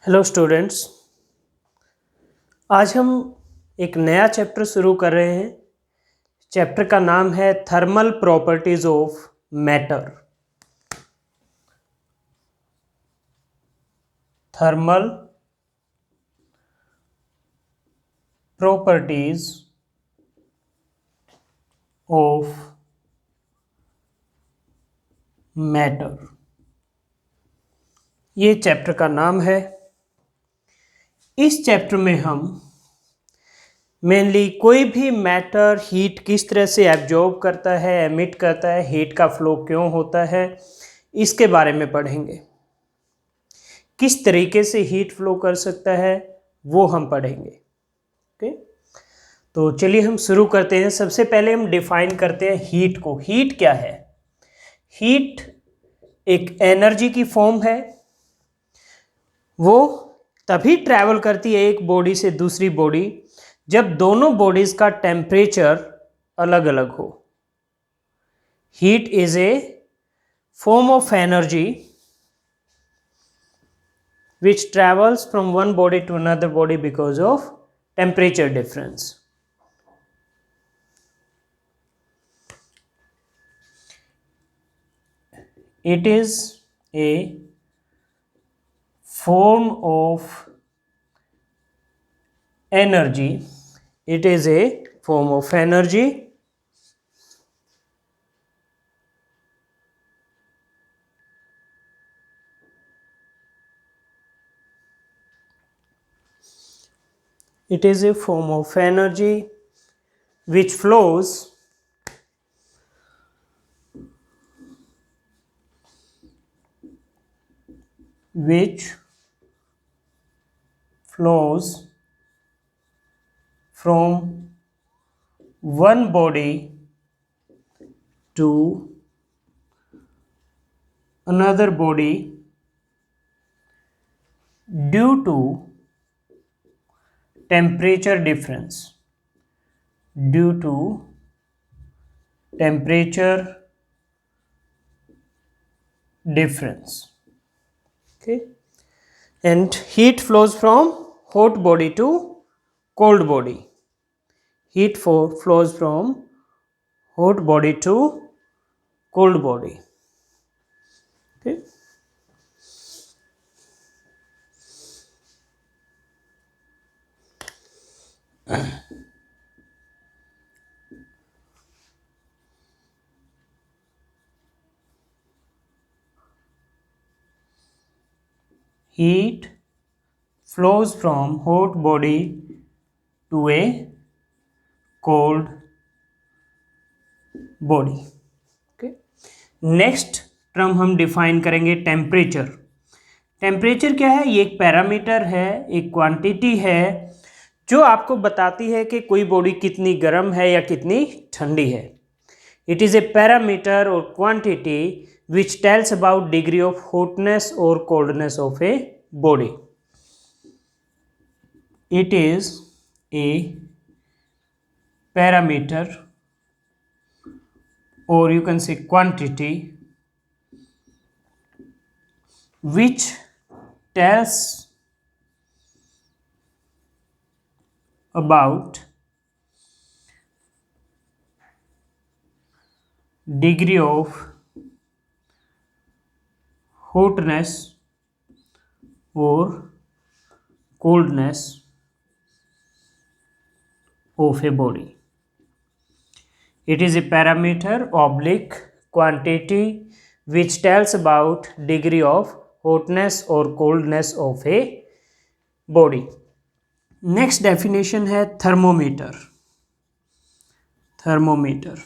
Hello students. आज हम एक नया चैप्टर शुरू कर रहे हैं। चैप्टर का नाम है thermal properties of matter. Thermal properties of matter, ये चैप्टर का नाम है। इस चैप्टर में हम मेनली कोई भी मैटर हीट किस तरह से एब्जॉर्ब करता है, एमिट करता है, हीट का फ्लो क्यों होता है, इसके बारे में पढ़ेंगे। किस तरीके से हीट फ्लो कर सकता है वो हम पढ़ेंगे। ओके, तो चलिए हम शुरू करते हैं। सबसे पहले हम डिफाइन करते हैं हीट को। हीट क्या है? हीट एक एनर्जी की फॉर्म है। वो तभी ट्रैवल करती है एक बॉडी से दूसरी बॉडी जब दोनों बॉडीज का टेम्परेचर अलग अलग हो। Heat is a form of energy which travels from one body to another body because of temperature difference. It is a form of energy. It is a form of energy It is a form of energy which flows from one body to another body due to temperature difference. Due to temperature difference. Okay, and heat flows from hot body to cold body. Heat flows from hot body to cold body. Okay, heat flows from hot body to a cold body. Okay, next term हम define करेंगे temperature. Temperature क्या है? ये एक parameter है, एक quantity है जो आपको बताती है कि कोई बॉडी कितनी गर्म है या कितनी ठंडी है। इट इज़ ए पैरामीटर और quantity which tells about degree of hotness or coldness of a body. It is a parameter or you can say quantity which tells about degree of hotness or coldness of a body. It is a parameter oblique quantity which tells about degree of hotness or coldness of a body. Next definition है thermometer. Thermometer.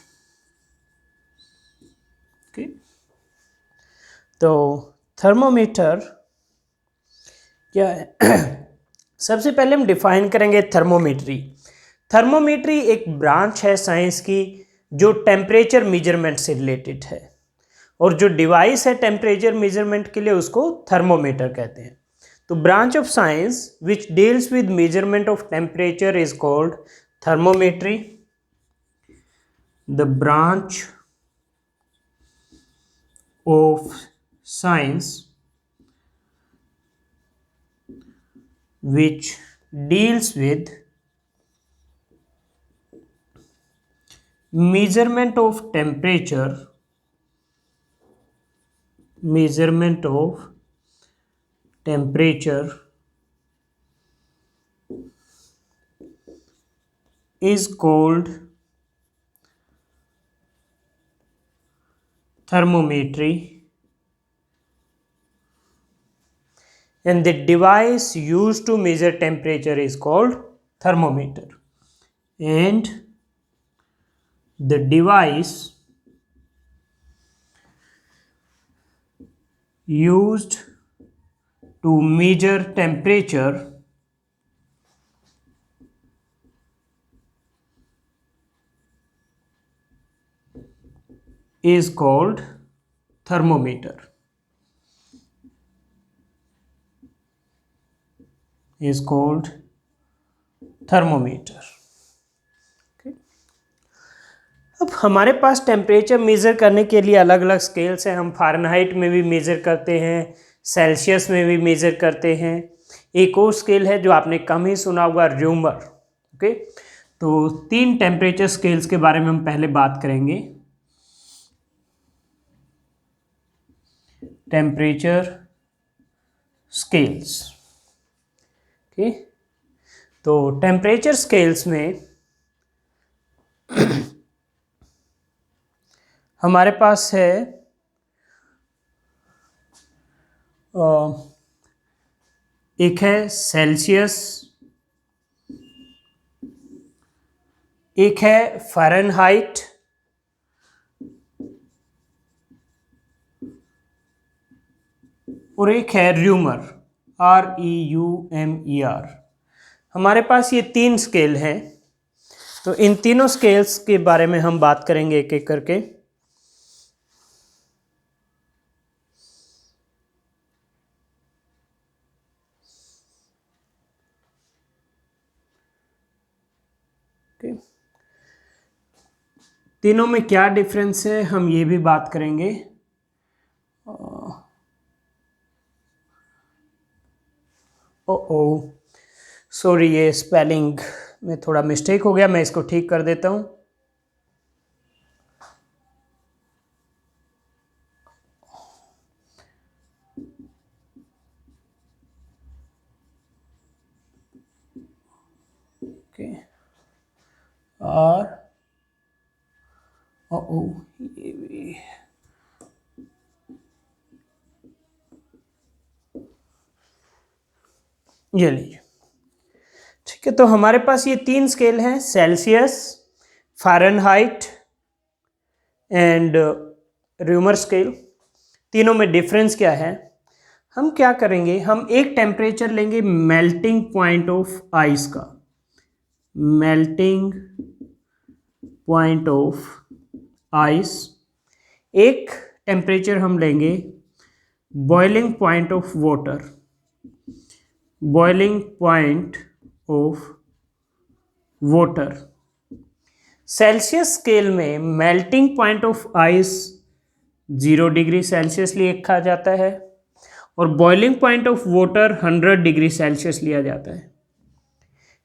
Okay. तो thermometer क्या है? सबसे पहले हम define करेंगे थर्मोमीट्री। थर्मोमीट्री एक branch है साइंस की जो टेम्परेचर मेजरमेंट से रिलेटेड है, और जो डिवाइस है टेम्परेचर मेजरमेंट के लिए उसको थर्मोमीटर कहते हैं। तो branch of science which deals with measurement of temperature is called thermometry. The branch of science which deals with measurement of temperature is called thermometry, and the device used to measure temperature is called thermometer, and the device used to measure temperature is called thermometer. Okay. अब हमारे पास temperature measure करने के लिए अलग अलग scales हैं। हम Fahrenheit में भी मेज़र करते हैं, सेल्सियस में भी मेज़र करते हैं। एक और स्केल है जो आपने कम ही सुना होगा, र्यूमर। ओके, तो 3 टेम्परेचर स्केल्स के बारे में हम पहले बात करेंगे। Temperature scales. ओके, तो टेम्परेचर स्केल्स में हमारे पास है एक है सेल्सियस, एक है फ़ारेनहाइट, और एक है र्यूमर, REUMER। हमारे पास ये 3 स्केल हैं, तो इन तीनों स्केल्स के बारे में हम बात करेंगे एक एक करके। तीनों में क्या डिफरेंस है हम ये भी बात करेंगे। सॉरी, ये स्पेलिंग में थोड़ा मिस्टेक हो गया, मैं इसको ठीक कर देता हूँ। ओके, और ये भी ये लीजिए। ठीक है, तो हमारे पास ये 3 स्केल हैं, Celsius, Fahrenheit and rumour scale. तीनों में डिफरेंस क्या है? हम क्या करेंगे, हम एक टेम्परेचर लेंगे मेल्टिंग पॉइंट ऑफ आइस का, मेल्टिंग पॉइंट ऑफ आइस। एक टेम्परेचर हम लेंगे boiling point of water, boiling point of water. Celsius scale में melting point of ice 0 degree Celsius लिखा जाता है और boiling point of water 100 degree Celsius लिया जाता है।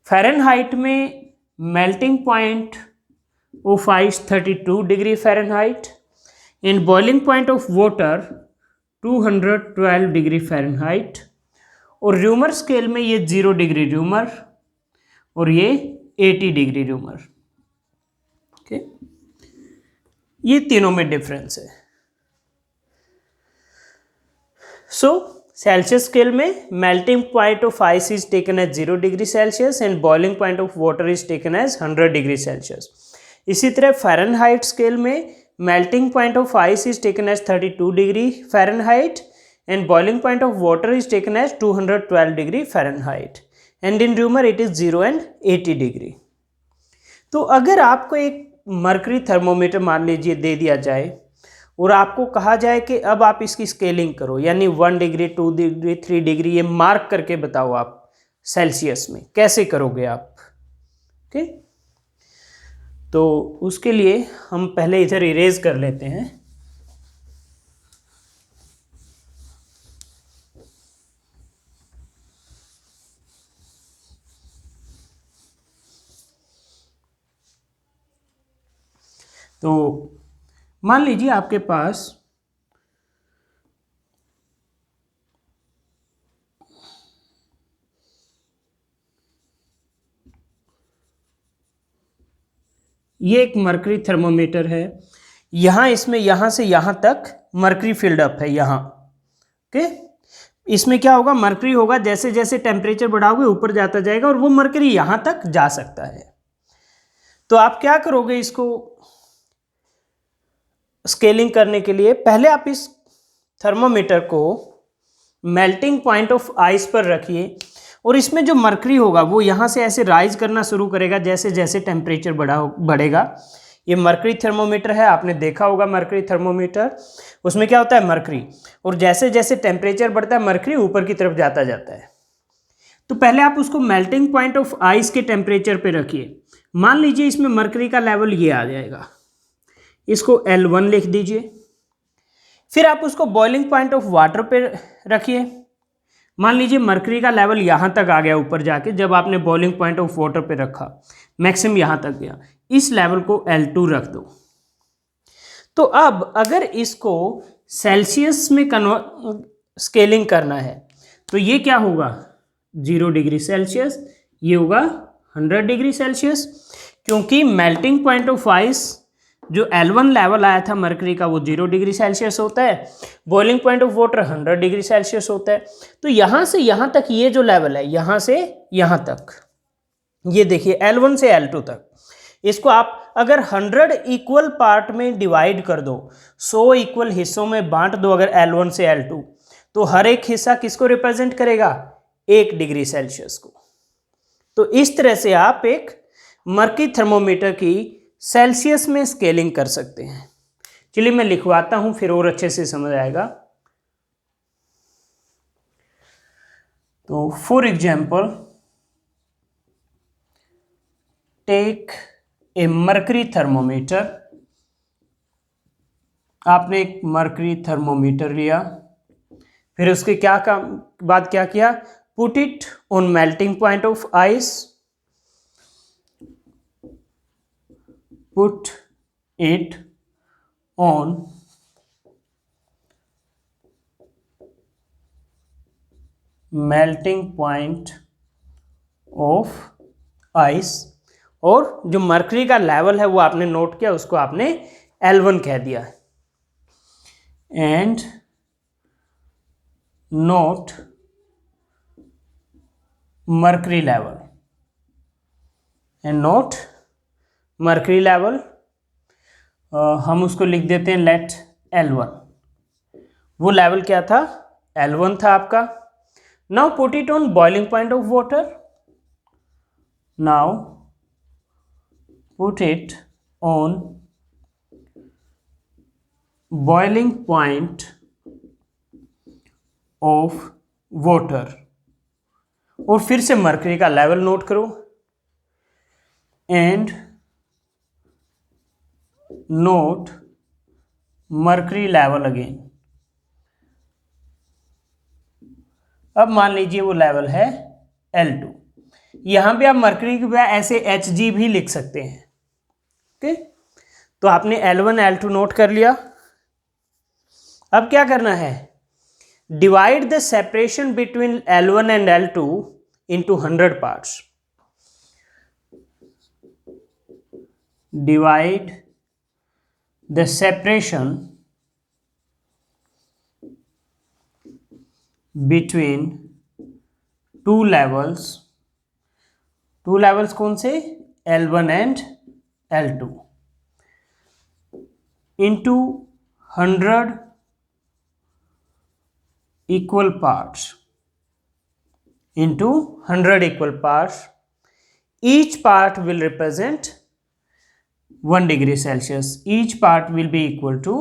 फ़ारेनहाइट में melting point of ice 32 degree Fahrenheit and boiling point of water 212 degree Fahrenheit. और र्यूमर स्केल में ये 0 डिग्री र्यूमर और ये 80 डिग्री र्यूमर। ओके, ये तीनों में डिफरेंस है। सो सेल्सियस स्केल में melting point of ice is taken as 0 degree Celsius and boiling point of water is taken as 100 degree Celsius. इसी तरह फ़ारेनहाइट स्केल में melting point of ice is taken as 32 degree Fahrenheit and boiling point of water is taken as 212 degree Fahrenheit and in rumour it is 0 and 80 degree. तो अगर आपको एक mercury thermometer मान लीजिए दे दिया जाए और आपको कहा जाए कि अब आप इसकी स्केलिंग करो, यानी 1 डिग्री 2 डिग्री 3 डिग्री ये मार्क करके बताओ आप सेल्सियस में, कैसे करोगे आप? ओके, तो उसके लिए हम पहले इधर इरेज कर लेते हैं। तो मान लीजिए आपके पास ये एक मरकरी थर्मोमीटर है, यहाँ इसमें यहाँ से यहाँ तक मरकरी फिल्ड अप है यहाँ। ओके, इसमें क्या होगा, मरकरी होगा, जैसे जैसे टेम्परेचर बढ़ाओगे ऊपर जाता जाएगा और वो मरकरी यहाँ तक जा सकता है। तो आप क्या करोगे, इसको स्केलिंग करने के लिए पहले आप इस थर्मोमीटर को मेल्टिंग पॉइंट ऑफ आइस पर रखिए और इसमें जो मरकरी होगा वो यहाँ से ऐसे राइज करना शुरू करेगा जैसे जैसे टेम्परेचर बढ़ेगा। ये मरकरी थर्मोमीटर है, आपने देखा होगा मरकरी थर्मोमीटर, उसमें क्या होता है मरकरी, और जैसे जैसे टेम्परेचर बढ़ता है मरकरी ऊपर की तरफ जाता जाता है। तो पहले आप उसको मेल्टिंग पॉइंट ऑफ आइस के टेम्परेचर पे रखिए। मान लीजिए इसमें मरकरी का लेवल ये आ जाएगा, इसको L1 लिख दीजिए। फिर आप उसको बॉइलिंग पॉइंट ऑफ वाटर पे रखिए। मान लीजिए मरकरी का लेवल यहाँ तक आ गया ऊपर जाके, जब आपने बॉइलिंग पॉइंट ऑफ वाटर पे रखा मैक्सिमम यहाँ तक गया, इस लेवल को L2 रख दो। तो अब अगर इसको सेल्सियस में स्केलिंग करना है तो ये क्या होगा, 0 डिग्री सेल्सियस, ये होगा 100 डिग्री सेल्सियस, क्योंकि मेल्टिंग पॉइंट ऑफ आइस जो L1 लेवल आया था मरकरी का वो 0 डिग्री सेल्सियस होता है, boiling point of water 100 degree Celsius होता है। तो यहाँ से यहाँ तक ये जो लेवल है, यहाँ से यहाँ तक, ये देखिए L1 से L2 तक, इसको आप अगर 100 इक्वल पार्ट में डिवाइड कर दो, 100 इक्वल हिस्सों में बांट दो अगर L1 से L2, तो हर एक हिस्सा किसको रिप्रेजेंट करेगा, 1 डिग्री सेल्सियस को। तो इस तरह से आप एक मरकरी थर्मोमीटर की सेल्सियस में स्केलिंग कर सकते हैं। चलिए मैं लिखवाता हूं, फिर और अच्छे से समझ आएगा। तो for example, take a mercury thermometer. आपने एक मरकरी थर्मोमीटर लिया, फिर उसके बाद क्या किया, put it on melting point of ice, put it on melting point of ice, और जो मरकरी का लेवल है वो आपने नोट किया, उसको आपने L1 कह दिया, and note mercury level, and note mercury level, हम उसको लिख देते हैं लेट L1। वो लेवल क्या था, L1 था आपका। Now put it on boiling point of water, now put it on boiling point of water, और फिर से मरकरी का लेवल नोट करो, and note mercury level again. अब मान लीजिए वो लेवल है L2, यहां पे आप मरकरी के बजाय ऐसे Hg भी लिख सकते हैं। ओके, तो आपने L1 L2 नोट कर लिया। अब क्या करना है, divide the separation between L1 and L2 into 100 parts. Divide the separation between two levels कौन से, L1 and L2, into 100 equal parts, into 100 equal parts. Each part will represent 1 degree Celsius. Each part will be equal to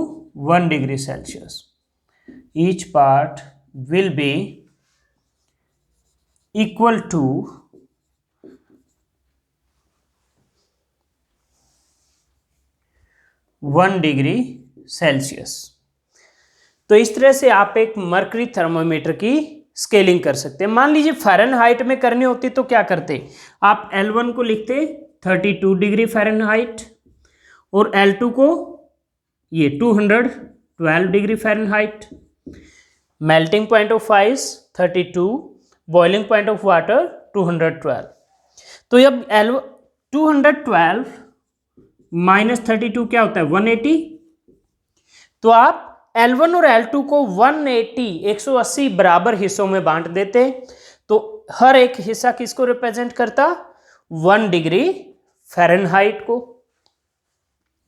1 degree Celsius. Each part will be equal to 1 degree Celsius. तो इस तरह से आप एक mercury thermometer की scaling कर सकते हैं। मान लीजिए फ़ारेनहाइट में करनी होती तो क्या करते, आप L1 को लिखते 32 डिग्री फ़ारेनहाइट, और L2 को ये 212 degree Fahrenheit. Melting point of ice 32, boiling point of water 212। तो अब 212 माइनस 32 क्या होता है 180। तो आप L1 और L2 को 180 बराबर हिस्सों में बांट देते, तो हर एक हिस्सा किसको रिप्रेजेंट करता 1 डिग्री फ़ारेनहाइट को।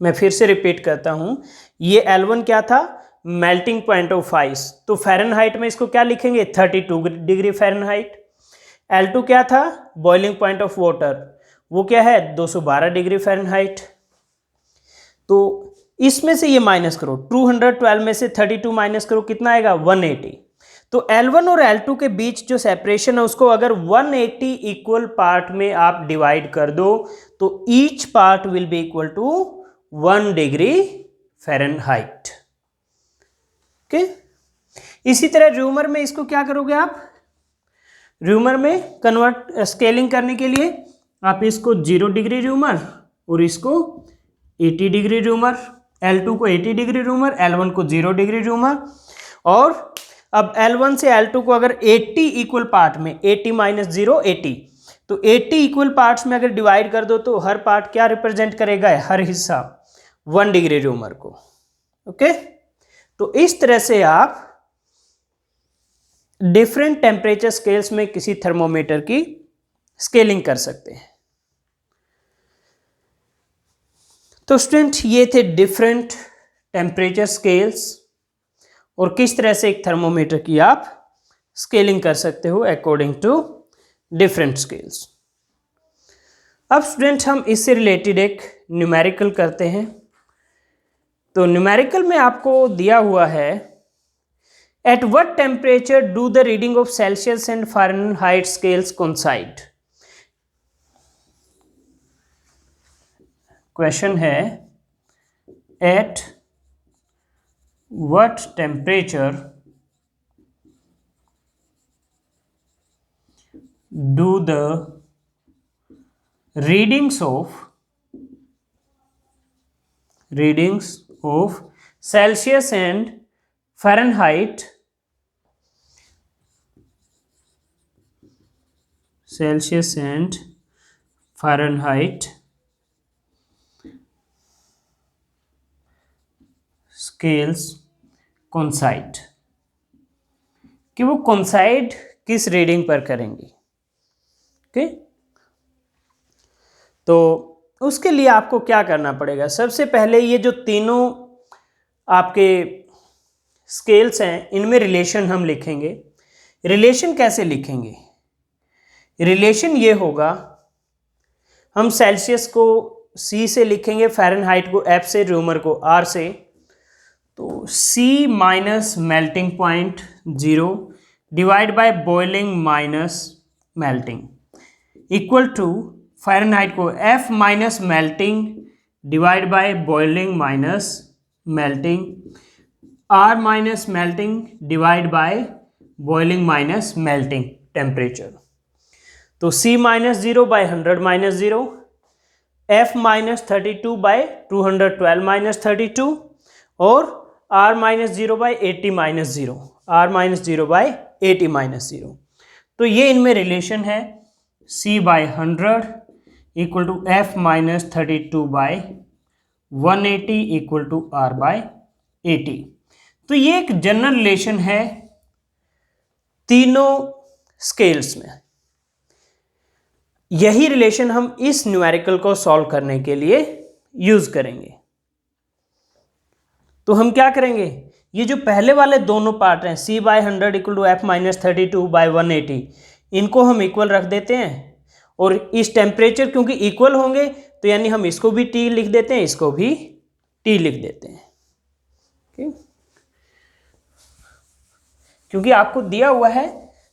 मैं फिर से रिपीट करता हूं, ये L1 क्या था मेल्टिंग पॉइंट ऑफ आइस, तो फ़ारेनहाइट में इसको क्या लिखेंगे 32 डिग्री फ़ारेनहाइट। L2 क्या था बॉइलिंग पॉइंट ऑफ वाटर, वो क्या है 212 डिग्री फ़ारेनहाइट। तो इसमें से ये माइनस करो, 212 में से 32 माइनस करो, कितना आएगा 180। तो L1 और L2 के बीच जो सेपरेशन है उसको अगर 180 इक्वल पार्ट में आप डिवाइड कर दो तो each part will be equal to 1 degree Fahrenheit. Okay, इसी तरह र्यूमर में इसको क्या करोगे आप, र्यूमर में कन्वर्ट स्केलिंग करने के लिए आप इसको 0 डिग्री र्यूमर और इसको 80 डिग्री र्यूमर, L2 को 80 डिग्री र्यूमर, L1 को 0 डिग्री र्यूमर। और अब L1 से L2 को अगर 80 इक्वल पार्ट में 80 माइनस 0 80, तो 80 इक्वल पार्ट्स में अगर डिवाइड कर दो तो हर पार्ट क्या रिप्रेजेंट करेगा, हर हिस्सा 1 डिग्री र्यूमर को। ओके, तो इस तरह से आप डिफरेंट टेम्परेचर स्केल्स में किसी थर्मोमीटर की स्केलिंग कर सकते हैं। तो स्टूडेंट ये थे डिफरेंट टेम्परेचर स्केल्स और किस तरह से एक थर्मोमीटर की आप स्केलिंग कर सकते हो अकॉर्डिंग टू डिफरेंट स्केल्स। अब स्टूडेंट हम इससे रिलेटेड एक न्यूमेरिकल करते हैं। तो न्यूमेरिकल में आपको दिया हुआ है at what temperature do the reading of Celsius and Fahrenheit scales coincide. Question है at what temperature do the readings of Celsius and Fahrenheit scales coincide, कि वो कोइंसाइड किस रीडिंग पर करेंगी। ओके, तो उसके लिए आपको क्या करना पड़ेगा, सबसे पहले ये जो तीनों आपके स्केल्स हैं इनमें रिलेशन हम लिखेंगे। रिलेशन कैसे लिखेंगे, रिलेशन ये होगा, हम सेल्सियस को C से लिखेंगे, फ़ारेनहाइट को F से, र्यूमर को R से। तो C minus melting point 0 divide by boiling minus melting equal to Fahrenheit को F minus melting divide by boiling minus melting, R minus melting divide by boiling minus melting temperature. तो C minus 0 by 100 minus 0, F minus 32 by 212 minus 32 और R minus 0 by 80 minus 0, R minus 0 by 80 minus 0। तो ये इनमें relation है C by 100 equal to F minus 32 by 180 equal to R by 80। तो ये एक general relation है तीनों स्केल्स में। यही रिलेशन हम इस न्यूमेरिकल को सॉल्व करने के लिए यूज करेंगे। तो हम क्या करेंगे, ये जो पहले वाले दोनों पार्ट हैं C by 100 equal to F minus 32 by 180, इनको हम इक्वल रख देते हैं और इस टेम्परेचर क्योंकि इक्वल होंगे तो यानी हम इसको भी T लिख देते हैं, इसको भी T लिख देते हैं। okay? क्योंकि आपको दिया हुआ है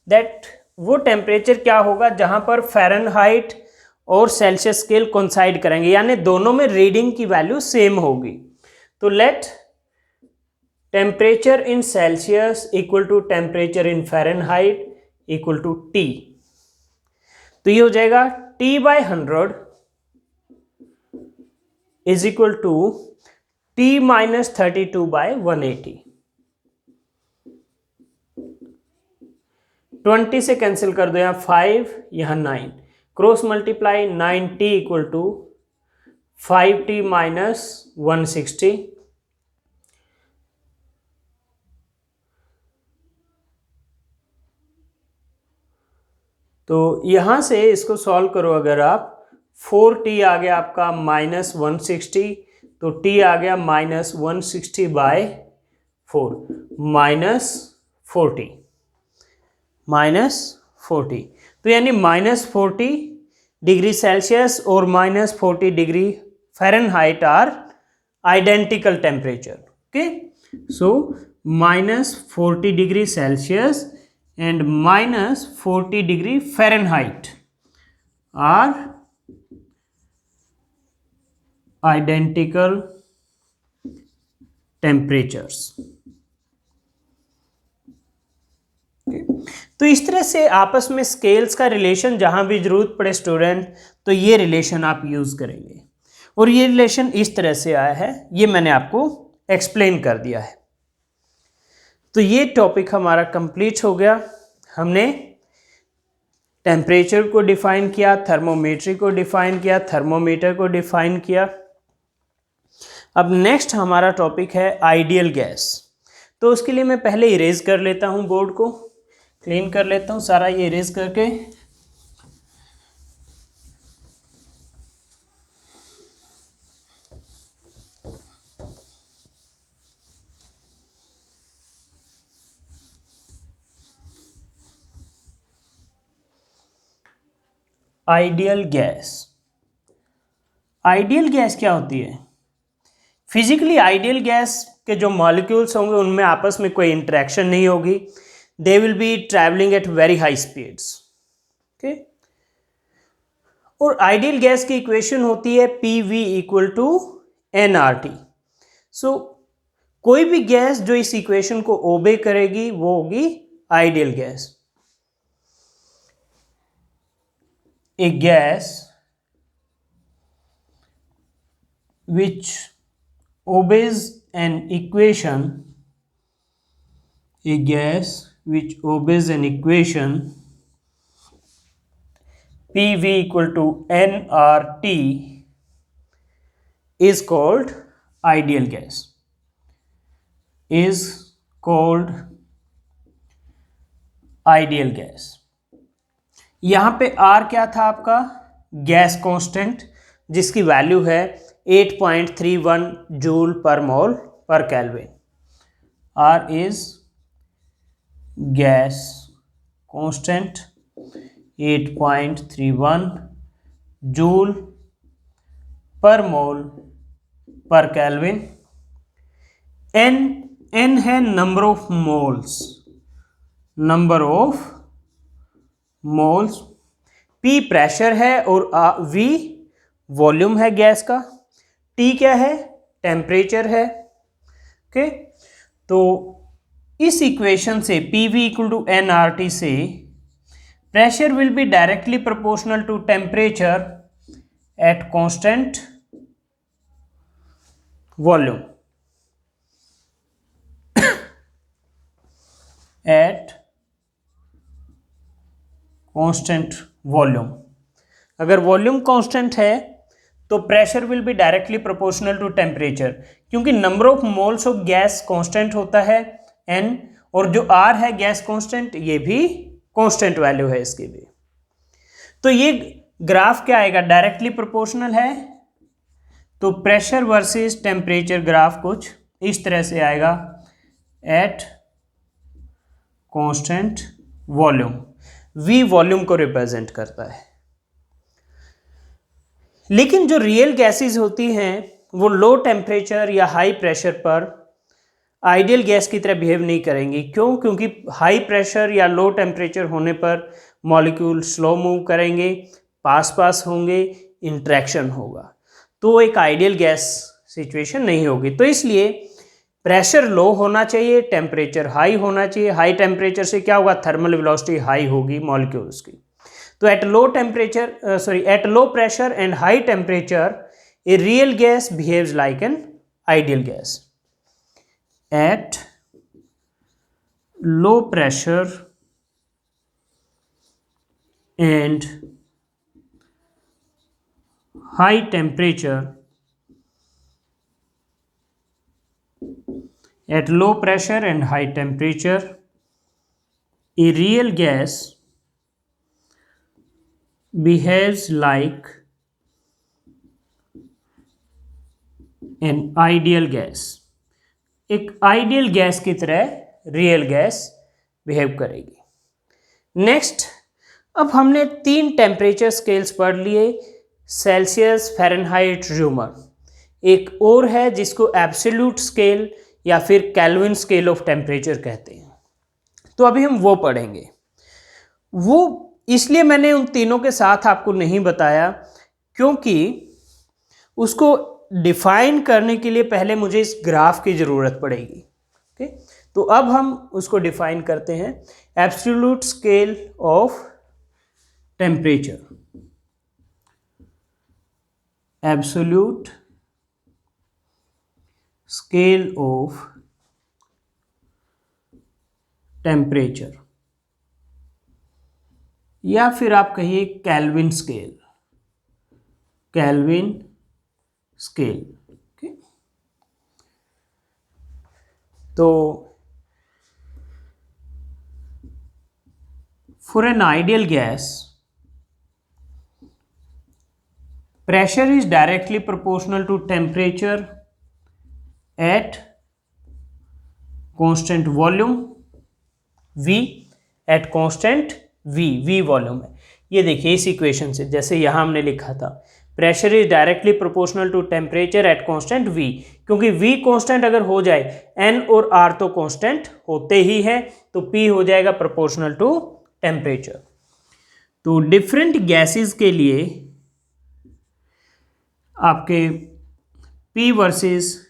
दैट वो टेम्परेचर क्या होगा जहां पर फ़ारेनहाइट और सेल्सियस स्केल कोइंसाइड करेंगे, यानी दोनों में रीडिंग की वैल्यू सेम होगी। तो let temperature in Celsius equal to temperature in Fahrenheit equal to T। तो ये हो जाएगा T by 100 is equal to T minus 32/180। 20 से कैंसिल कर दो, यहाँ 5 यहाँ 9, cross multiply 9t equal to 5t minus 160। तो यहाँ से इसको सॉल्व करो, अगर आप 4t आ गया आपका माइनस 160, तो t आ गया माइनस 160/4 माइनस 40 माइनस 40। तो यानी माइनस 40 डिग्री सेल्सियस और minus 40 degree Fahrenheit are identical temperature. Okay, so minus 40 degree Celsius and minus 40 degree Fahrenheit are identical temperatures। तो इस तरह से आपस में स्केल्स का रिलेशन जहां भी जरूरत पड़े स्टूडेंट, तो ये रिलेशन आप यूज करेंगे। और ये रिलेशन इस तरह से आया है, ये मैंने आपको एक्सप्लेन कर दिया है। तो ये टॉपिक हमारा कंप्लीट हो गया। हमने टेम्परेचर को डिफाइन किया, थर्मोमेट्री को डिफाइन किया, थर्मोमीटर को डिफाइन किया। अब नेक्स्ट हमारा टॉपिक है आइडियल गैस। तो उसके लिए मैं पहले इरेज कर लेता हूँ, बोर्ड को क्लीन कर लेता हूँ सारा, ये इरेज करके। आइडियल गैस, आइडियल गैस क्या होती है? फिजिकली आइडियल गैस के जो मॉलिक्यूल्स होंगे उनमें आपस में कोई इंटरेक्शन नहीं होगी, they will be travelling at very high speeds. Okay, और आइडियल गैस की इक्वेशन होती है PV इक्वल टू nRT। सो कोई भी गैस जो इस इक्वेशन को ओबे करेगी वो होगी ideal gas. A gas which obeys an equation, a gas which obeys an equation PV equal to nRT is called ideal gas, is called ideal gas। यहाँ पे R क्या था आपका? गैस कांस्टेंट, जिसकी वैल्यू है 8.31 जूल पर मोल पर kelvin. R is gas constant 8.31 joule पर मोल पर केल्विन। N है number of moles, number of moles. P pressure है और V वॉल्यूम है गैस का। T क्या है? टेम्परेचर है। ओके, तो इस इक्वेशन से PV इक्वल टू nRT से pressure will be directly proportional to temperature at constant volume, at constant volume. अगर वॉल्यूम कांस्टेंट है तो pressure will be directly proportional to temperature, क्योंकि number of moles of gas constant होता है n, और जो R है गैस कांस्टेंट, ये भी कांस्टेंट वैल्यू है इसकी भी। तो ये ग्राफ क्या आएगा? डायरेक्टली प्रोपोर्शनल है, तो प्रेशर वर्सेस टेम्परेचर ग्राफ कुछ इस तरह से आएगा, eight constant volume. V volume को रिप्रेजेंट करता है। लेकिन जो रियल गैसेस होती हैं वो लो टेम्परेचर या हाई प्रेशर पर आइडियल गैस की तरह बिहेव नहीं करेंगी। क्यों? क्योंकि हाई प्रेशर या लो टेम्परेचर होने पर मॉलिक्यूल स्लो मूव करेंगे, पास होंगे, इंट्रैक्शन होगा, तो एक आइडियल गैस सिचुएशन नहीं होगी। तो इसलिए प्रेशर लो होना चाहिए, टेम्परेचर हाई होना चाहिए। हाई टेम्परेचर से क्या होगा? थर्मल वेलोसिटी हाई होगी मॉलिक्यूल्स की। तो at low temperature at low pressure and high temperature A real gas behaves like an ideal gas. At low pressure and high temperature, at low pressure and high temperature, a real gas behaves like an ideal gas. एक ideal gas की तरह real gas behave करेगी। Next, अब हमने 3 temperature scales पढ़ लिए, Celsius, Fahrenheit, rumour. एक और है जिसको एब्सोल्यूट स्केल या फिर केल्विन स्केल ऑफ टेम्परेचर कहते हैं, तो अभी हम वो पढ़ेंगे। वो इसलिए मैंने उन तीनों के साथ आपको नहीं बताया क्योंकि उसको डिफाइन करने के लिए पहले मुझे इस ग्राफ की ज़रूरत पड़ेगी। ओके, तो अब हम उसको डिफाइन करते हैं। Absolute scale of temperature, absolute scale of temperature, या फिर आप कहिए Kelvin scale, Kelvin scale. Okay, तो for an ideal gas, pressure is directly proportional to temperature at constant volume V, at constant V volume है। ये देखिए इस equation से, जैसे यहाँ हमने लिखा था pressure is directly proportional to temperature at constant V, क्योंकि V कांस्टेंट अगर हो जाए, N और R तो कांस्टेंट होते ही हैं, तो P हो जाएगा प्रोपोर्शनल टू टेम्परेचर। तो डिफरेंट गैसेस के लिए आपके P वर्सेस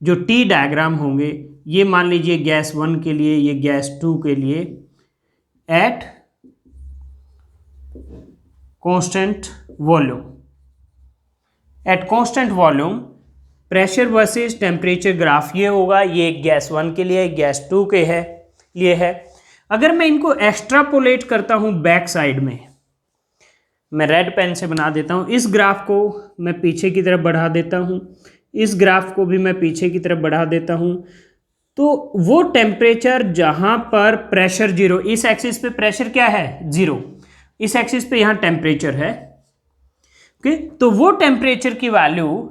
जो T डायग्राम होंगे, ये मान लीजिए गैस 1 के लिए, ये गैस 2 के लिए, eight constant volume. At constant volume pressure versus temperature graph ये होगा। ये गैस 1 के लिए, गैस 2 के लिए है। अगर मैं इनको एक्स्ट्रापोलेट करता हूँ बैक साइड में, मैं रेड पेन से बना देता हूँ, इस ग्राफ को मैं पीछे की तरफ बढ़ा देता हूँ, इस ग्राफ को भी मैं पीछे की तरफ बढ़ा देता हूँ, तो वो टेम्परेचर जहाँ पर प्रेशर 0, इस एक्सिस पे प्रेशर क्या है 0, इस एक्सिस पे यहाँ टेम्परेचर है। ओके, तो वो टेम्परेचर की वैल्यू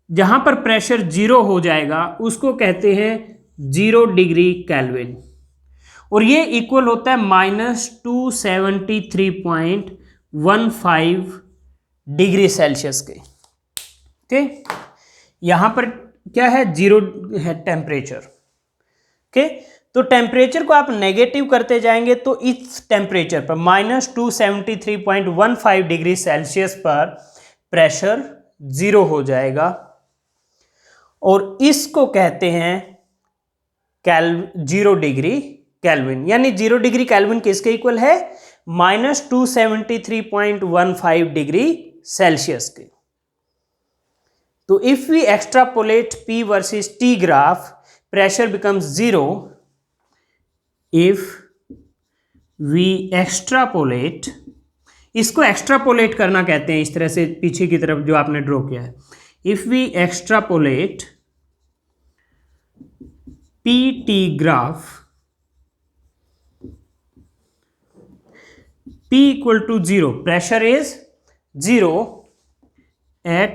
जहाँ पर प्रेशर 0 हो जाएगा उसको कहते हैं 0 डिग्री केल्विन, और ये इक्वल होता है -273.15 डिग्री सेल्सियस के। ओके, यहां पर क्या है 0 है टेम्परेचर। ओके, तो टेम्परेचर को आप नेगेटिव करते जाएंगे तो इस टेम्परेचर पर -273.15 डिग्री सेल्सियस पर प्रेशर 0 हो जाएगा, और इसको कहते हैं 0 डिग्री केल्विन। यानी 0 डिग्री केल्विन किसके इक्वल है, -273.15 डिग्री सेल्सियस के। तो if we extrapolate P versus T graph, pressure becomes 0 if we extrapolate, इसको एक्स्ट्रापोलेट करना कहते हैं, इस तरह से पीछे की तरफ जो आपने ड्रॉ किया है। If we extrapolate PT graph, P equal to 0, pressure is 0 at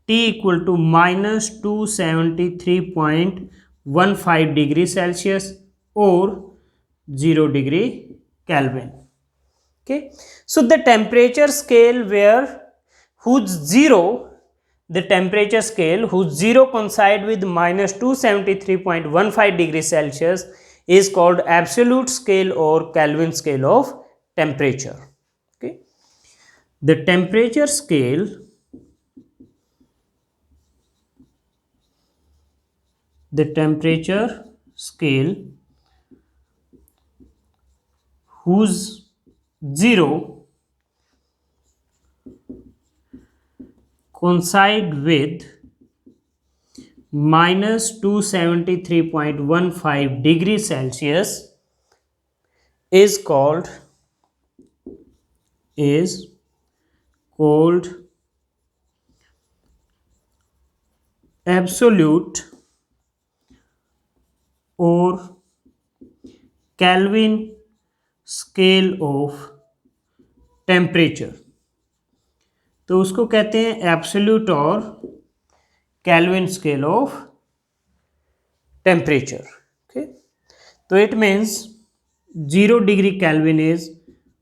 T equal to -273.15 degree Celsius or 0 degree Kelvin. Okay, so the temperature scale whose 0 coincide with -273.15 degree Celsius is called absolute scale or Kelvin scale of temperature. Okay, the temperature scale whose 0 coincide with -273.15 degree Celsius is called absolute or Kelvin scale of temperature। तो उसको कहते हैं absolute और Kelvin scale of temperature. Okay, तो it means 0 degree Kelvin is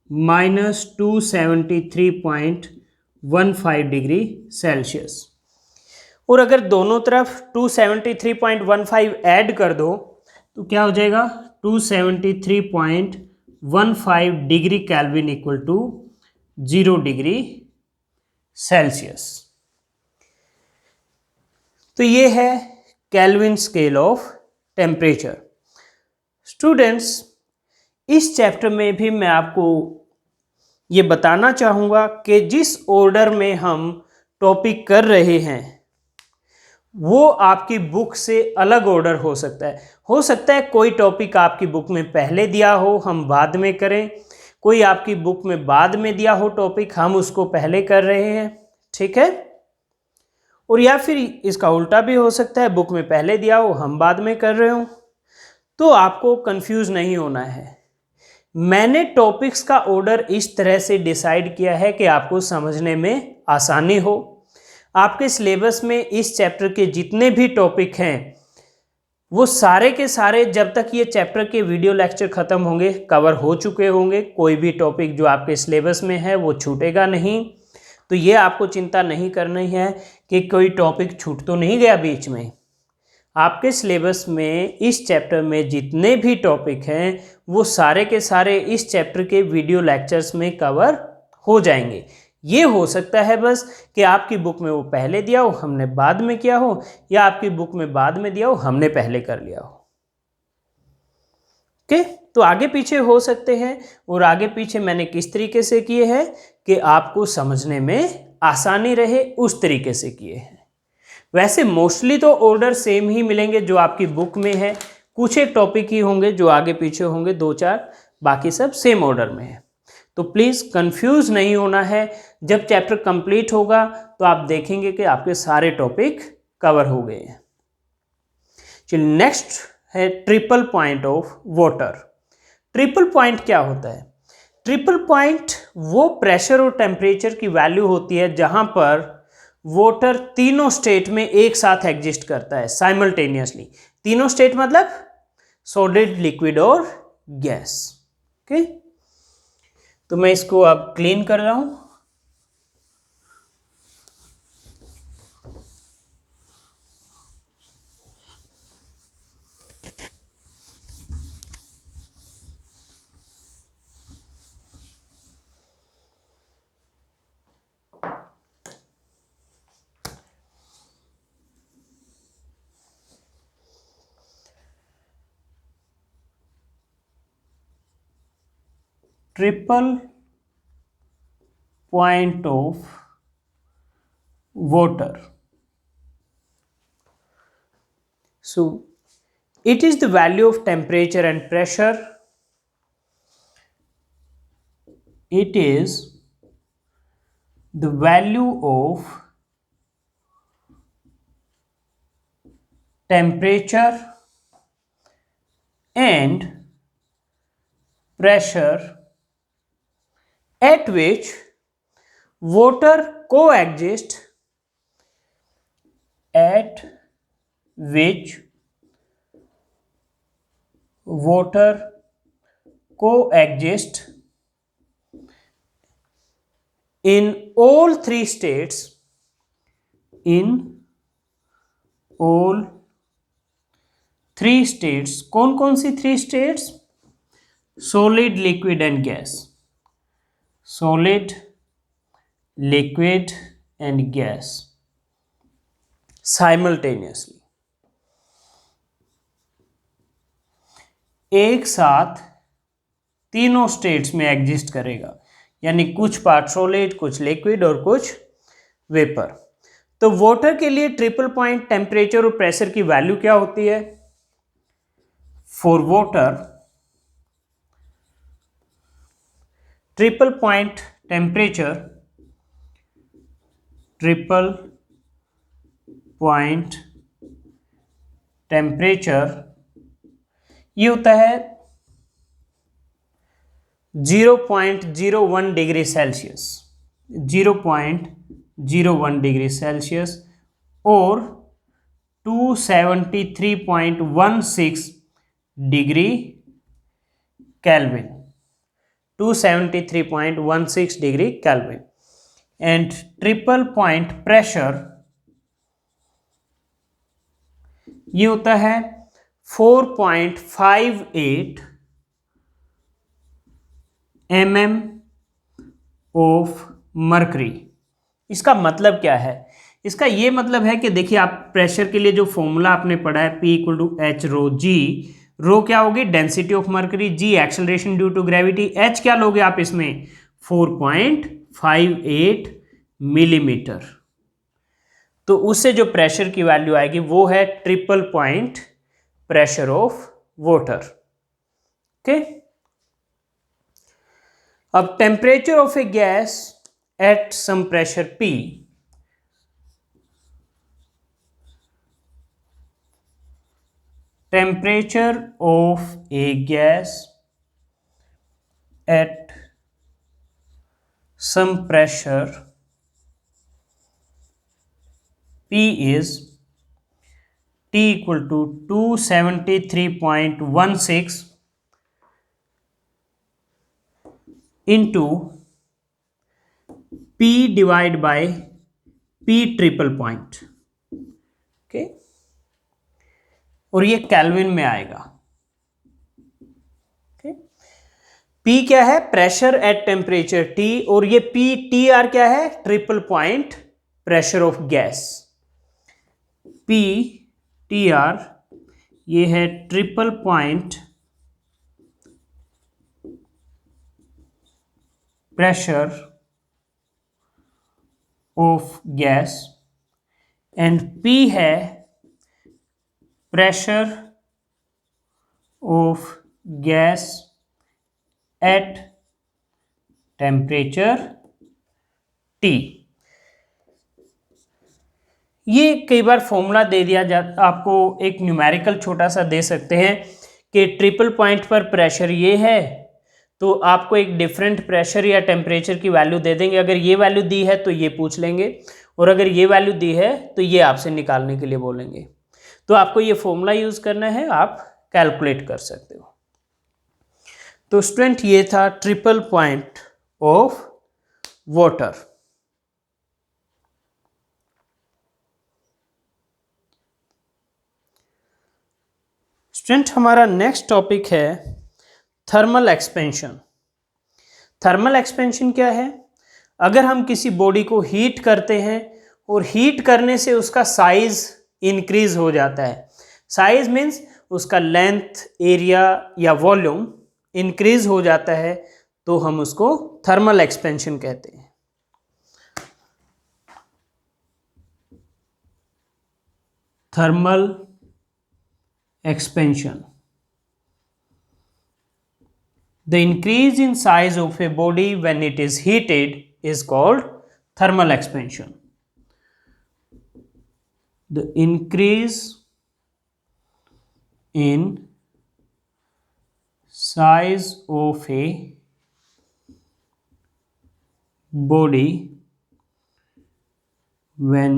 -273.15 degree Celsius. और अगर दोनों तरफ 273.15 ऐड कर दो तो क्या हो जाएगा, 273.15 degree Kelvin equal to 0 degree Celsius. तो ये है Kelvin scale of temperature. Students, इस चैप्टर में भी मैं आपको ये बताना चाहूँगा कि जिस ऑर्डर में हम टॉपिक कर रहे हैं वो आपकी बुक से अलग ऑर्डर हो सकता है। हो सकता है कोई टॉपिक आपकी बुक में पहले दिया हो, हम बाद में करें। कोई आपकी बुक में बाद में दिया हो टॉपिक, हम उसको पहले कर रहे हैं। ठीक है, और या फिर इसका उल्टा भी हो सकता है, बुक में पहले दिया हो, हम बाद में कर रहे हो। तो आपको कंफ्यूज नहीं होना है। मैंने टॉपिक्स का ऑर्डर इस तरह से डिसाइड किया है कि आपको समझने में आसानी हो। आपके सिलेबस में इस चैप्टर के जितने भी टॉपिक हैं वो सारे के सारे जब तक ये चैप्टर के वीडियो लेक्चर ख़त्म होंगे कवर हो चुके होंगे। कोई भी टॉपिक जो आपके सिलेबस में है वो छूटेगा नहीं। तो ये आपको चिंता नहीं करनी है कि कोई टॉपिक छूट तो नहीं गया बीच में। आपके सिलेबस में इस चैप्टर में जितने भी टॉपिक हैं वो सारे के सारे इस चैप्टर के वीडियो लेक्चर्स में कवर हो जाएंगे। ये हो सकता है बस कि आपकी बुक में वो पहले दिया हो, हमने बाद में किया हो, या आपकी बुक में बाद में दिया हो, हमने पहले कर लिया हो। ओके, तो आगे पीछे हो सकते हैं, और आगे पीछे मैंने किस तरीके से किए हैं कि आपको समझने में आसानी रहे उस तरीके से किए हैं। वैसे मोस्टली तो ऑर्डर सेम ही मिलेंगे जो आपकी बुक में है। कुछ एक टॉपिक ही होंगे जो आगे पीछे होंगे, 2-4, बाकी सब सेम ऑर्डर में है। तो प्लीज़ कंफ्यूज नहीं होना है। जब चैप्टर कंप्लीट होगा तो आप देखेंगे कि आपके सारे टॉपिक कवर हो गए हैं। चलिए, नेक्स्ट है triple point of water. Triple point क्या होता है? ट्रिपल पॉइंट वो प्रेशर और टेम्परेचर की वैल्यू होती है जहां पर वाटर तीनों स्टेट में एक साथ एग्जिस्ट करता है साइमल्टेनियसली। तीनों स्टेट मतलब सॉलिड, लिक्विड और गैस। ओके, तो मैं इसको अब क्लीन कर रहा हूं। Triple point of water. So it is the value of temperature and pressure. It is the value of temperature and pressure at which water coexist, at which water coexist in all three states, in all three states। कौन कौन सी 3 states? Solid, liquid and gas. Solid, liquid and gas simultaneously एक साथ तीनों states में exist करेगा, यानी कुछ part solid, कुछ लिक्विड और कुछ वेपर। तो वाटर के लिए ट्रिपल पॉइंट टेम्परेचर और प्रेशर की वैल्यू क्या होती है? For water triple point temperature, triple point temperature ये होता है 0.01 डिग्री सेल्सियस, 0.01 डिग्री सेल्सियस और 273.16 degree kelvin, 273.16 degree kelvin. And triple point pressure ये होता है 4.58 mm ऑफ मर्करी। इसका मतलब क्या है? इसका ये मतलब है कि देखिए, आप प्रेशर के लिए जो फॉर्मूला आपने पढ़ा है P equal to H rho G, rho क्या होगी? Density of mercury, G acceleration due to gravity, H क्या लोगे आप इसमें? 4.58 मिलीमीटर। तो उससे जो प्रेशर की वैल्यू आएगी वो है triple point pressure of water. Okay, अब temperature of a gas at some pressure P, temperature of a gas at some pressure P is T equal to 273.16 into P divided by P triple point। okay? और ये kelvin में आएगा। P क्या है? Pressure at temperature T, और ये TR क्या है? Triple point pressure of gas. TR ये है triple point pressure of gas and P है pressure of gas at temperature T। ये कई बार फॉर्मूला दे दिया जाता, आपको एक न्यूमेरिकल छोटा सा दे सकते हैं कि ट्रिपल पॉइंट पर प्रेशर ये है, तो आपको एक डिफरेंट प्रेशर या टेम्परेचर की वैल्यू दे देंगे। अगर ये वैल्यू दी है तो ये पूछ लेंगे, और अगर ये वैल्यू दी है तो ये आपसे निकालने के लिए बोलेंगे। तो आपको ये फॉर्मूला यूज करना है, आप कैलकुलेट कर सकते हो। तो स्टूडेंट ये था triple point of water. Student हमारा नेक्स्ट टॉपिक है थर्मल एक्सपेंशन। थर्मल एक्सपेंशन क्या है? अगर हम किसी बॉडी को हीट करते हैं और हीट करने से उसका साइज इंक्रीज हो जाता है, साइज मीन्स उसका लेंथ, एरिया या वॉल्यूम इंक्रीज हो जाता है, तो हम उसको थर्मल एक्सपेंशन कहते हैं। Thermal expansion, the increase in size of a body when it is heated is called thermal expansion। the increase in size of a body when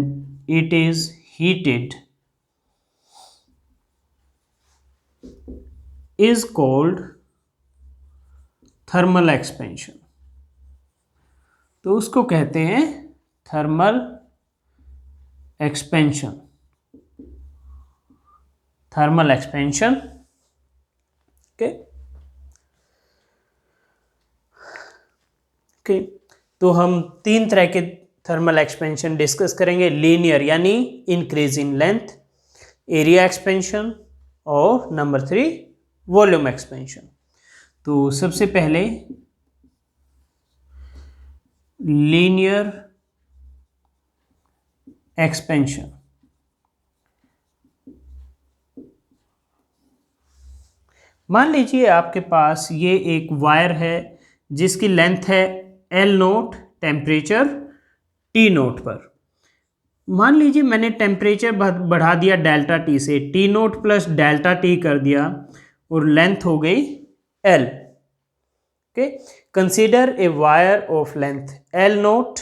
it is heated is called thermal expansion। तो उसको कहते हैं thermal expansion. Thermal expansion. Okay okay, तो हम तीन तरह के thermal expansion discuss करेंगे। लीनियर यानी increase in length, area expansion, और नंबर 3 वॉल्यूम एक्सपेंशन। तो सबसे पहले लीनियर एक्सपेंशन। मान लीजिए आपके पास ये एक वायर है जिसकी लेंथ है L note, temperature T note पर। मान लीजिए मैंने टेम्परेचर बढ़ा दिया डेल्टा T से, T note plus delta T कर दिया और लेंथ हो गई L। Okay, consider a wire of length L note,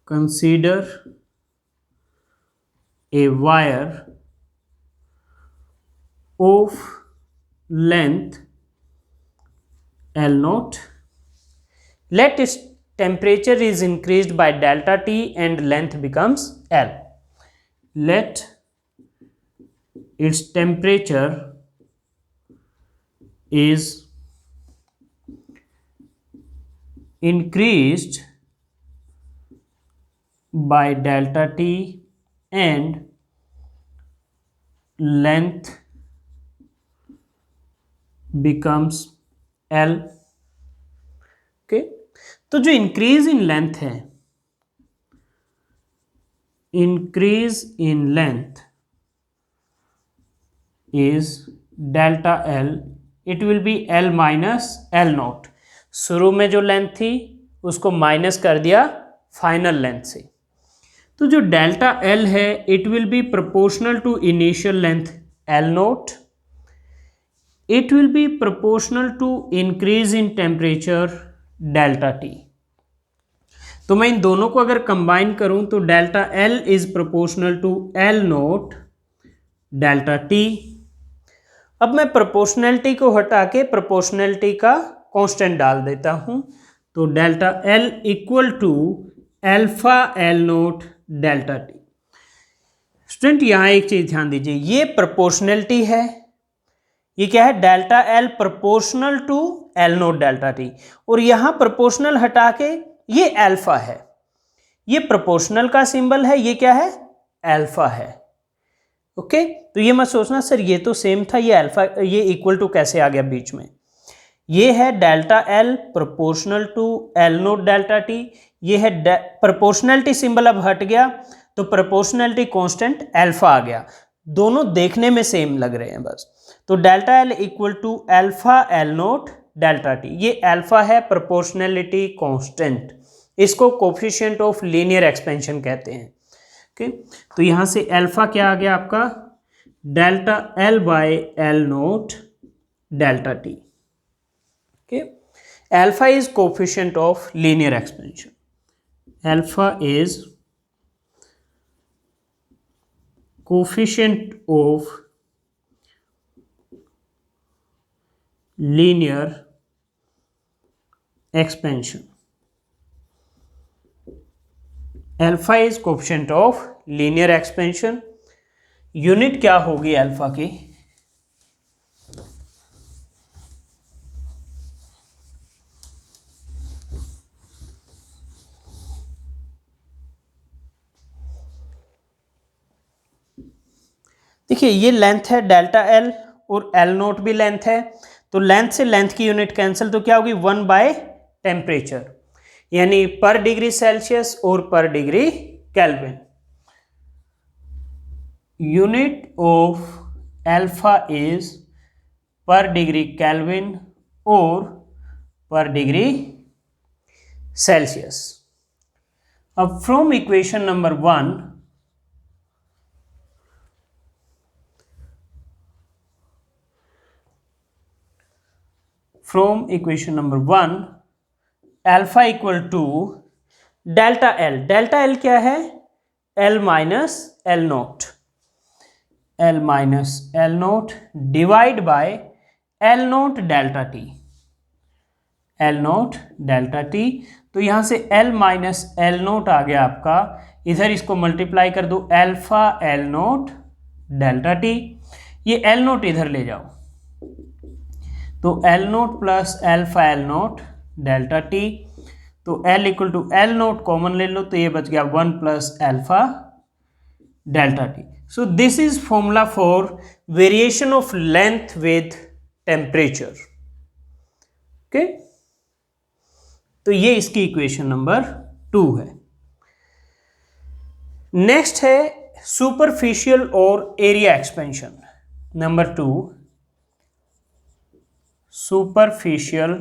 consider a wire of length L naught. Let its temperature is increased by delta T and length becomes L. Let its temperature is increased by delta T and length becomes L। Okay, तो जो increase in length है, increase in length is delta L, it will B L minus L not. शुरू में जो length थी उसको minus कर दिया फाइनल लेंथ से, तो जो डेल्टा L है it will be proportional to initial length L naught, it will be proportional to increase in temperature delta T। तो मैं इन दोनों को अगर कंबाइन करूं तो delta L is proportional to L naught delta T। अब मैं प्रोपोर्शनैलिटी को हटा के प्रोपोर्शनैलिटी का कांस्टेंट डाल देता हूं, तो delta L equal to alpha L naught delta T। Student यहां एक चीज ध्यान दीजिए, ये प्रोपोर्शनैलिटी है, ये क्या है delta L proportional to L naught delta T, और यहां प्रोपोर्शनल हटा के ये अल्फा है, ये प्रोपोर्शनल का सिंबल है, ये क्या है अल्फा है। ओके, तो ये मत सोचना सर ये तो सेम था, ये अल्फा ये इक्वल टू कैसे आ गया बीच में। ये है delta L proportional to L naught delta T, ये है प्रोपोर्शनैलिटी सिंबल अब हट गया तो प्रोपोर्शनैलिटी कांस्टेंट अल्फा आ गया, दोनों देखने में सेम लग रहे हैं बस। तो delta L equal to alpha L naught delta T, ये अल्फा है प्रोपोर्शनैलिटी कांस्टेंट, इसको कोफिशिएंट ऑफ लीनियर एक्सपेंशन कहते हैं। ओके, तो यहां से अल्फा क्या आ गया आपका delta L by L naught delta T। Okay, alpha is coefficient of linear expansion, alpha is coefficient of linear expansion। Alpha is coefficient of linear expansion. Unit क्या होगी अल्फा की, देखिए ये लेंथ है डेल्टा L और L naught भी length है, तो लेंथ से लेंथ की यूनिट कैंसिल, तो क्या होगी 1 बाय टेम्परेचर, यानी पर डिग्री सेल्सियस और per degree Kelvin. Unit of alpha is per degree Kelvin और पर डिग्री सेल्सियस। अब from equation number 1 from equation number 1 alpha equal to delta L, delta L क्या है L minus L naught, L minus L naught divide by L naught delta T, L naught delta T। तो यहां से L minus L naught आ गया आपका, इधर इसको मल्टीप्लाई कर दो alpha L naught delta T, ये L नोट इधर ले जाओ, तो L naught plus alpha L naught delta T, तो L equal to L naught common ले लो तो ये बच गया 1 plus alpha delta T। So this is formula for variation of length with temperature. Okay, तो ये इसकी इक्वेशन नंबर 2 है। नेक्स्ट है सुपरफिशियल और एरिया एक्सपेंशन। नंबर 2, सुपरफिशियल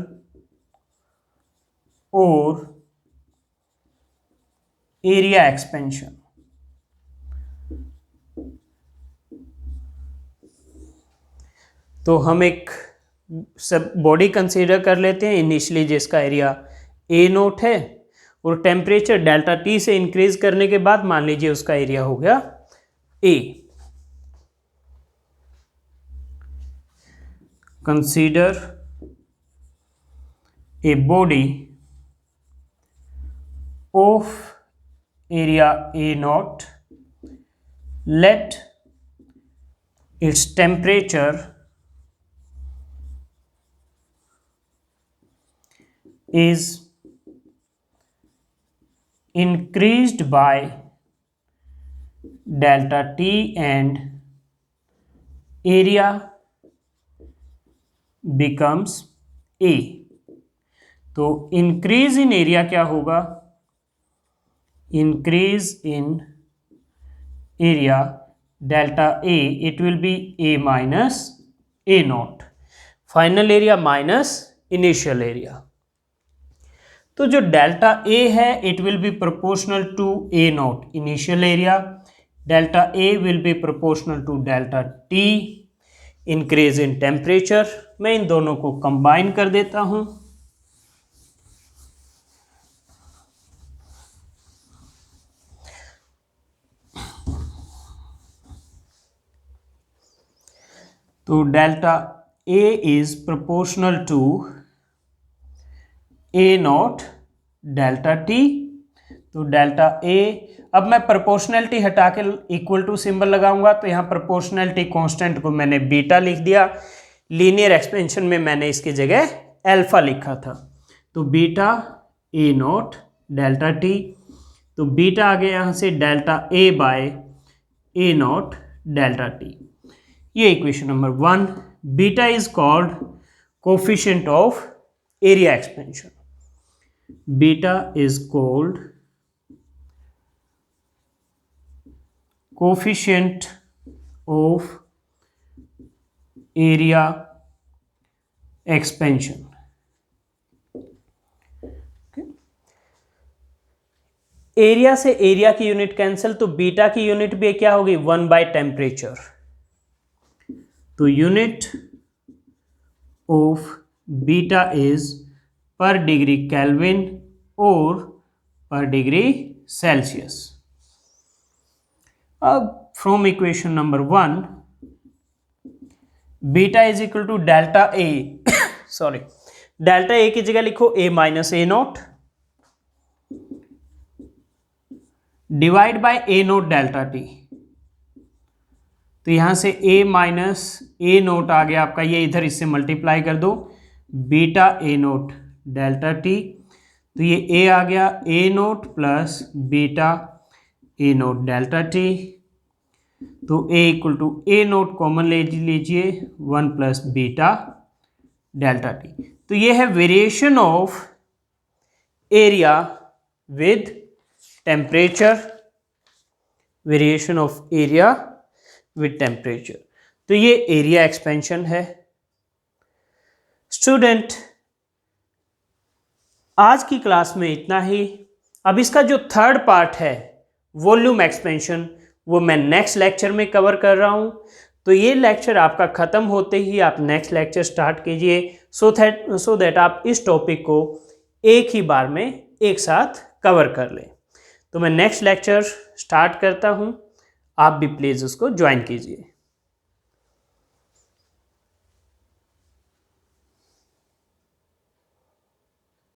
और एरिया एक्सपेंशन। तो हम एक सब बॉडी कंसीडर कर लेते हैं इनिशियली जिसका एरिया ए नोट है, और टेम्परेचर डेल्टा टी से इंक्रीज करने के बाद मान लीजिए उसका एरिया हो गया A. Consider a body of area A naught, let its temperature is increased by delta T and area becomes A। तो इंक्रीज इन एरिया क्या होगा? Increase in area delta A, it will be A माइनस A naught, final area minus initial area. तो जो delta A है it will be proportional to A naught initial area, delta A will be proportional to delta T increase in temperature. मैं इन दोनों को combine कर देता हूं। तो delta A is proportional to A naught delta T. तो डेल्टा ए, अब मैं प्रोपोर्शनैलिटी हटा के इक्वल टू सिंबल लगाऊंगा, तो यहाँ प्रोपोर्शनैलिटी कांस्टेंट को मैंने बीटा लिख दिया, लीनियर एक्सपेंशन में मैंने इसकी जगह अल्फा लिखा था। तो beta A naught delta T, तो बीटा आ गया यहाँ से delta A by A naught delta T. ये equation number 1। Beta is called coefficient of area expansion. Beta is called coefficient of area expansion। Area से एरिया की unit cancel, तो beta की यूनिट भी क्या होगी? 1 बाय टेम्परेचर। तो unit of beta is per degree Kelvin और per degree Celsius. अब from equation number 1, beta is equal to delta A sorry delta A की जगह लिखो A minus A naught divide by A naught delta T. तो यहां से ए minus ए note आ गया आपका, ये इधर इससे मल्टीप्लाई कर दो, beta A naught delta T. तो ये ए आ गया A naught plus beta A naught delta T. तो A equal to A naught common ले लीजिए, 1 प्लस बीटा डेल्टा टी। तो ये है variation of area with temperature, variation of area with temperature. तो ये एरिया एक्सपेंशन है। स्टूडेंट, आज की क्लास में इतना ही। अब इसका जो थर्ड पार्ट है वॉल्यूम एक्सपेंशन, वो मैं नेक्स्ट लेक्चर में कवर कर रहा हूं। तो ये लेक्चर आपका ख़त्म होते ही आप नेक्स्ट लेक्चर स्टार्ट कीजिए, सो दैट आप इस टॉपिक को एक ही बार में एक साथ कवर कर लें। तो मैं नेक्स्ट लेक्चर स्टार्ट करता हूं, आप भी प्लीज़ उसको ज्वाइन कीजिए।